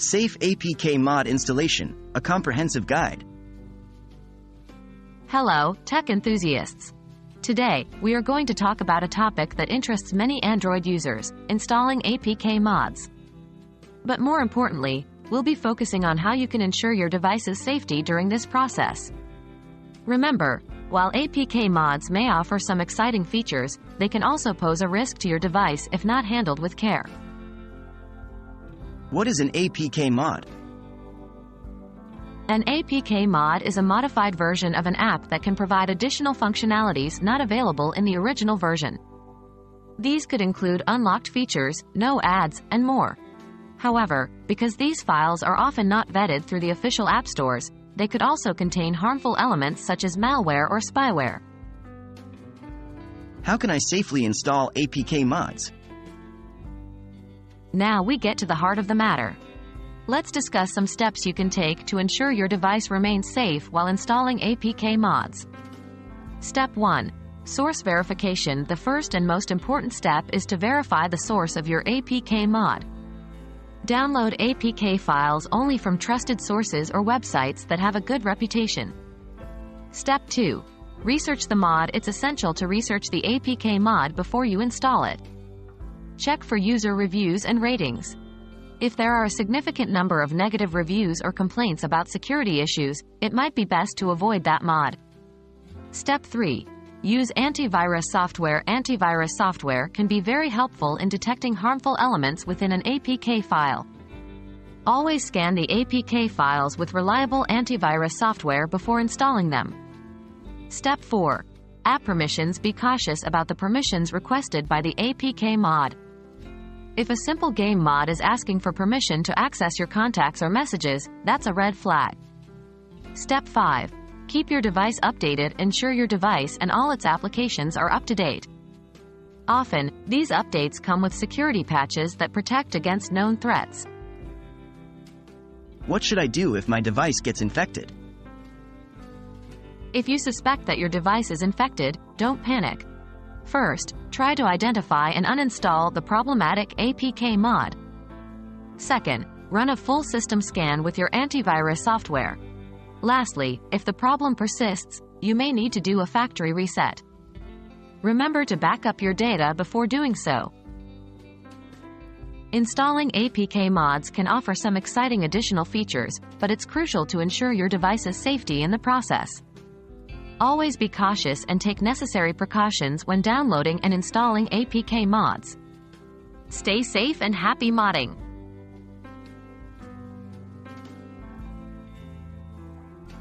Safe APK Mod Installation, a comprehensive guide. Hello, tech enthusiasts. Today, we are going to talk about a topic that interests many Android users, installing APK mods. But more importantly, we'll be focusing on how you can ensure your device's safety during this process. Remember, while APK mods may offer some exciting features, they can also pose a risk to your device if not handled with care. What is an APK mod? An APK mod is a modified version of an app that can provide additional functionalities not available in the original version. These could include unlocked features, no ads, and more. However, because these files are often not vetted through the official app stores, they could also contain harmful elements such as malware or spyware. How can I safely install APK mods? Now we get to the heart of the matter. Let's discuss some steps you can take to ensure your device remains safe while installing APK mods. Step 1. Source verification. The first and most important step is to verify the source of your APK mod. Download APK files only from trusted sources or websites that have a good reputation. Step 2. Research the mod. It's essential to research the APK mod before you install it. Check for user reviews and ratings. If there are a significant number of negative reviews or complaints about security issues, it might be best to avoid that mod. Step 3. Use antivirus software. Antivirus software can be very helpful in detecting harmful elements within an APK file. Always scan the APK files with reliable antivirus software before installing them. Step 4. App permissions. Be cautious about the permissions requested by the APK mod. If a simple game mod is asking for permission to access your contacts or messages, that's a red flag. Step 5. Keep your device updated. Ensure your device and all its applications are up to date. Often, these updates come with security patches that protect against known threats. What should I do if my device gets infected? If you suspect that your device is infected, don't panic. First, try to identify and uninstall the problematic APK mod. Second, run a full system scan with your antivirus software. Lastly, if the problem persists, you may need to do a factory reset. Remember to back up your data before doing so. Installing APK mods can offer some exciting additional features, but it's crucial to ensure your device's safety in the process. Always be cautious and take necessary precautions when downloading and installing APK mods. Stay safe and happy modding!